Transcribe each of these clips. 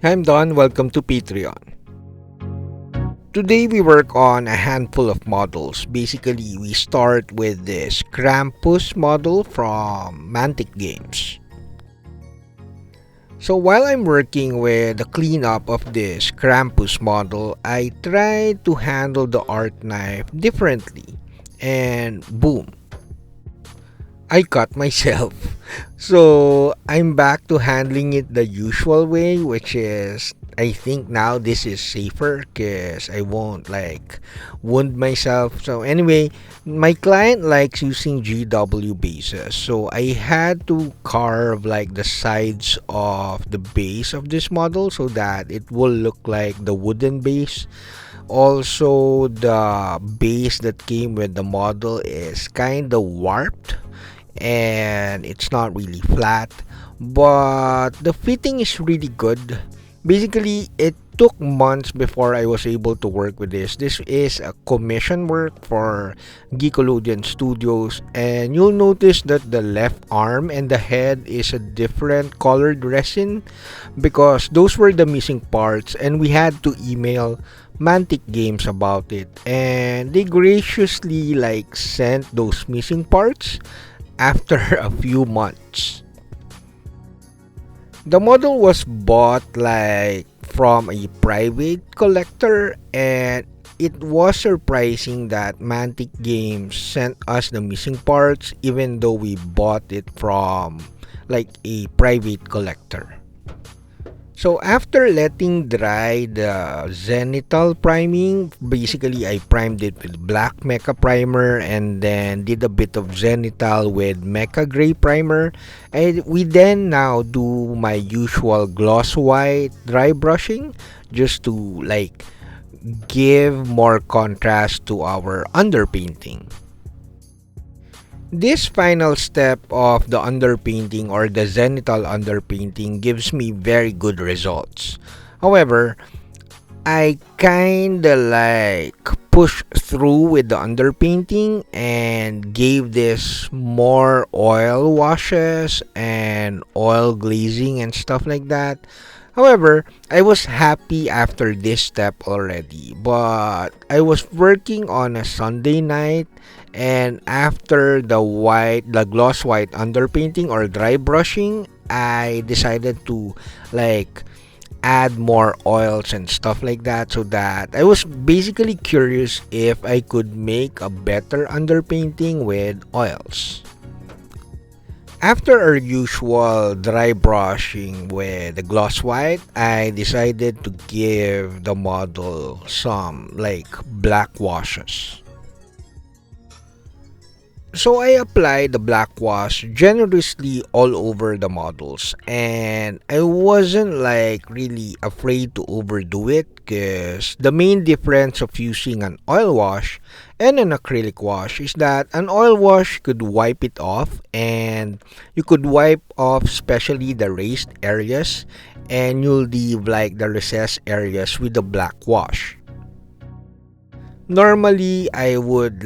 I'm Don, welcome to Patreon. Today we work on a handful of models. Basically, we start with this Krampus model from Mantic Games. So while I'm working with the cleanup of this Krampus model, I try to handle the art knife differently. And boom, I cut myself. So I'm back to handling it the usual way, which is I think now this is safer because I won't wound myself. So anyway, my client likes using GW bases, so I had to carve like the sides of the base of this model so that it will look like the wooden base. Also, the base that came with the model is kind of warped and it's not really flat, but the fitting is really good. Basically, it took months before I was able to work with this. This is a commission work for Geekolodian Studios, and you'll notice that the left arm and the head is a different colored resin because those were the missing parts, and we had to email Mantic Games about it, and they graciously sent those missing parts after a few months. The model was bought from a private collector, and it was surprising that Mantic Games sent us the missing parts even though we bought it from a private collector. So after letting dry the zenital priming, basically I primed it with black Mecha Primer and then did a bit of zenital with Mecha Grey Primer. And we then now do my usual gloss white dry brushing just to give more contrast to our underpainting. This final step of the underpainting or the zenital underpainting gives me very good results. However, I kinda pushed through with the underpainting and gave this more oil washes and oil glazing and stuff like that. However, I was happy after this step already, but I was working on a Sunday night, and after the gloss white underpainting or dry brushing, I decided to add more oils and stuff like that, so that I was basically curious if I could make a better underpainting with oils. After our usual dry brushing with the gloss white, I decided to give the model some black washes. So I applied the black wash generously all over the models, and I wasn't really afraid to overdo it because the main difference of using an oil wash and an acrylic wash is that an oil wash could wipe it off, and you could wipe off especially the raised areas, and you'll leave the recessed areas with the black wash. Normally, I would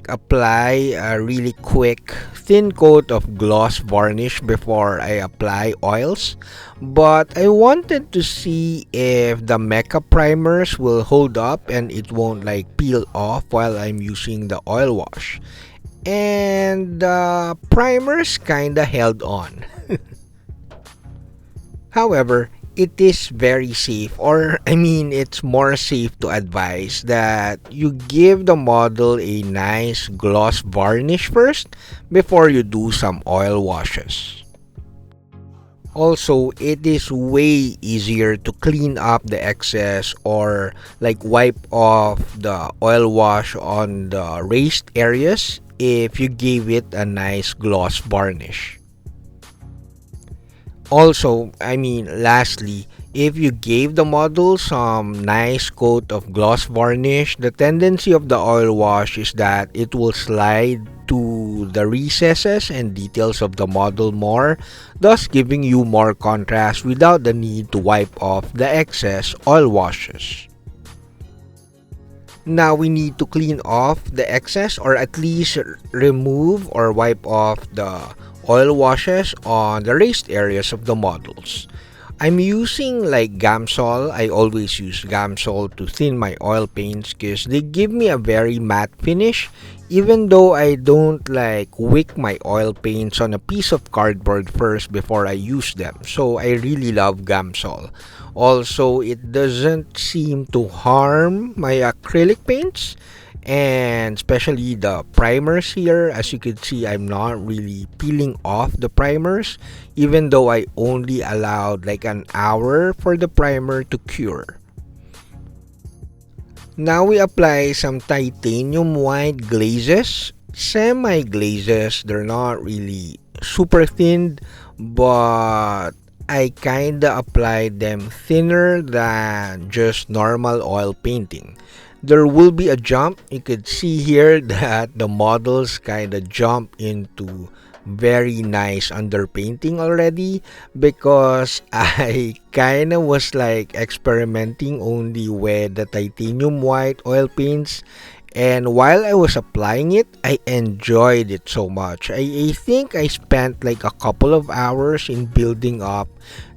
apply a really quick thin coat of gloss varnish before I apply oils, but I wanted to see if the Mecha primers will hold up and it won't peel off while I'm using the oil wash. And the primers kinda held on. However, it is very safe, or I mean it's more safe to advise that you give the model a nice gloss varnish first before you do some oil washes. Also, it is way easier to clean up the excess or wipe off the oil wash on the raised areas if you gave it a nice gloss varnish. Also, I mean, lastly, if you gave the model some nice coat of gloss varnish, the tendency of the oil wash is that it will slide to the recesses and details of the model more, thus giving you more contrast without the need to wipe off the excess oil washes. Now we need to clean off the excess, or at least remove or wipe off the oil washes on the raised areas of the models. I'm using like Gamsol. I always use Gamsol to thin my oil paints because they give me a very matte finish, even though I don't like wick my oil paints on a piece of cardboard first before I use them. So I really love Gamsol. Also, it doesn't seem to harm my acrylic paints, and especially the primers here. As you can see, I'm not really peeling off the primers, even though I only allowed like an hour for the primer to cure. Now we apply some titanium white glazes, semi glazes. They're not really super thin, but I kinda applied them thinner than just normal oil painting. There will be a jump. You could see here that the models kinda jump into very nice underpainting already, because I kinda was like experimenting only with the titanium white oil paints, and while I was applying it, I enjoyed it so much. I think I spent like a couple of hours in building up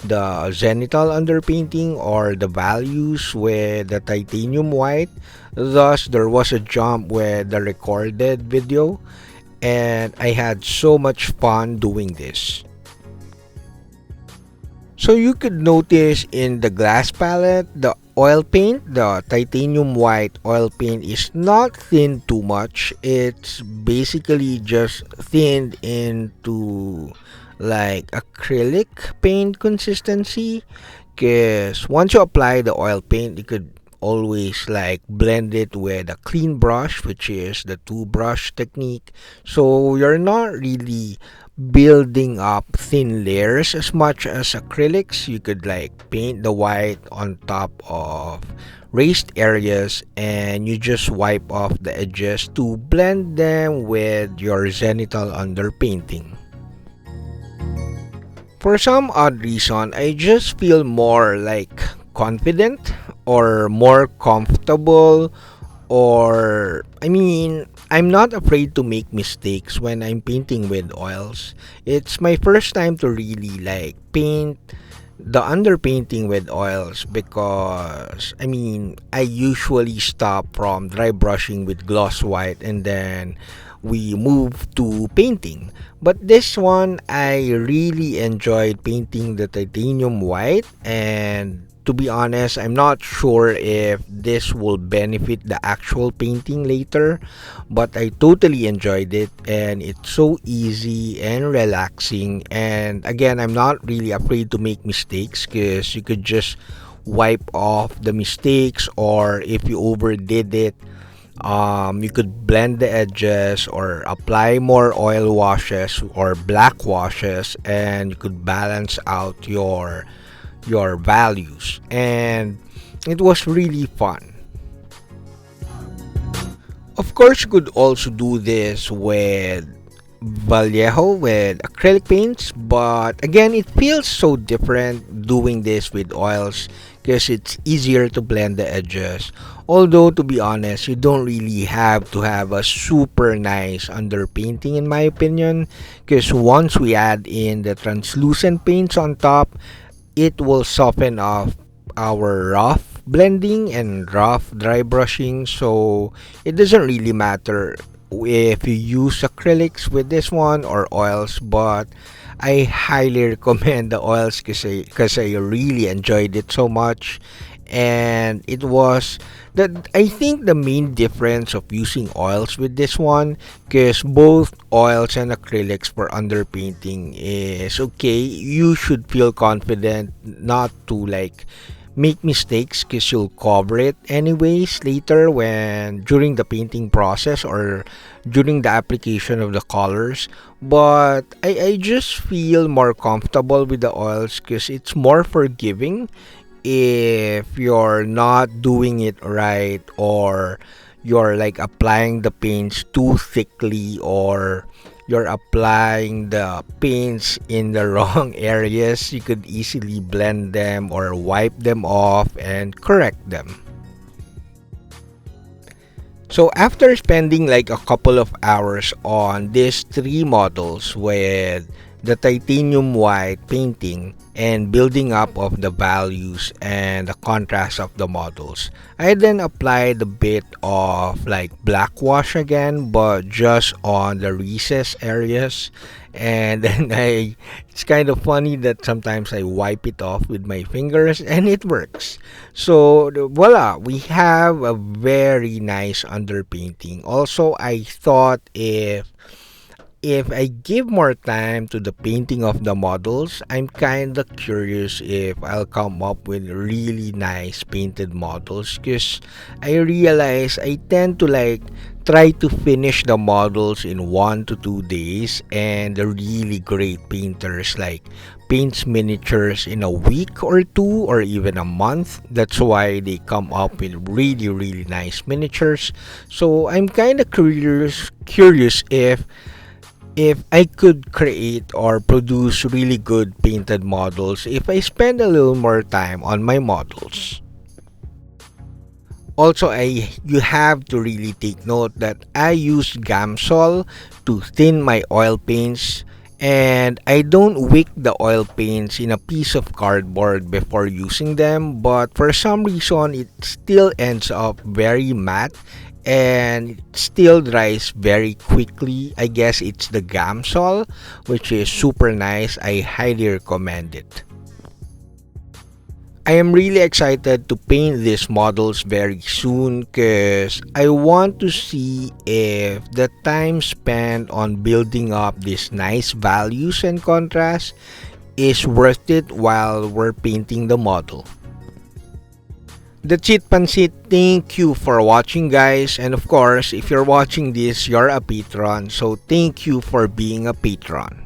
the zenithal underpainting or the values with the titanium white. Thus, there was a jump with the recorded video, and I had so much fun doing this. So you could notice in the glass palette, the oil paint, the titanium white oil paint is not thin too much. It's basically just thinned into like acrylic paint consistency, because once you apply the oil paint, you could always like blend it with a clean brush, which is the two brush technique, so you're not really building up thin layers as much as acrylics. You could like paint the white on top of raised areas, and you just wipe off the edges to blend them with your zenithal underpainting. For some odd reason, I just feel more like confident or more comfortable, or I mean, I'm not afraid to make mistakes when I'm painting with oils. It's my first time to really like paint the underpainting with oils, because I mean, I usually stop from dry brushing with gloss white and then we move to painting. But this one, I really enjoyed painting the titanium white, and to be honest, I'm not sure if this will benefit the actual painting later, but I totally enjoyed it, and it's so easy and relaxing. And again, I'm not really afraid to make mistakes, because you could just wipe off the mistakes, or if you overdid it, you could blend the edges or apply more oil washes or black washes, and you could balance out your values, and it was really fun. Of course, you could also do this with Vallejo with acrylic paints, but again, it feels so different doing this with oils, because it's easier to blend the edges. Although, to be honest, you don't really have to have a super nice underpainting in my opinion, because once we add in the translucent paints on top, it will soften off our rough blending and rough dry brushing, so it doesn't really matter if you use acrylics with this one or oils. But I highly recommend the oils, because I really enjoyed it so much. And it was that I think the main difference of using oils with this one, because both oils and acrylics for underpainting is okay, you should feel confident not to like make mistakes, because you'll cover it anyways later when during the painting process or during the application of the colors. But I just feel more comfortable with the oils, because it's more forgiving if you're not doing it right, or you're like applying the paints too thickly, or you're applying the paints in the wrong areas. You could easily blend them or wipe them off and correct them. So after spending like a couple of hours on these three models with the titanium white painting, and building up of the values and the contrast of the models. I then applied a bit of like black wash again, but just on the recess areas. And then it's kind of funny that sometimes I wipe it off with my fingers and it works. So voila, we have a very nice underpainting. Also, I thought if I give more time to the painting of the models, I'm kinda curious if I'll come up with really nice painted models, because I realize I tend to like try to finish the models in 1 to 2 days, and the really great painters like paints miniatures in a week or two or even a month. That's why they come up with really nice miniatures. So I'm kind of curious if I could create or produce really good painted models if I spend a little more time on my models. Also, you have to really take note that I use Gamsol to thin my oil paints, and I don't wick the oil paints in a piece of cardboard before using them, but for some reason it still ends up very matte and it still dries very quickly. I guess it's the Gamsol, which is super nice. I highly recommend it. I am really excited to paint these models very soon because I want to see if the time spent on building up these nice values and contrast is worth it while we're painting the model. That's it, Pansit. Thank you for watching, guys. And of course, if you're watching this, you're a patron. So thank you for being a patron.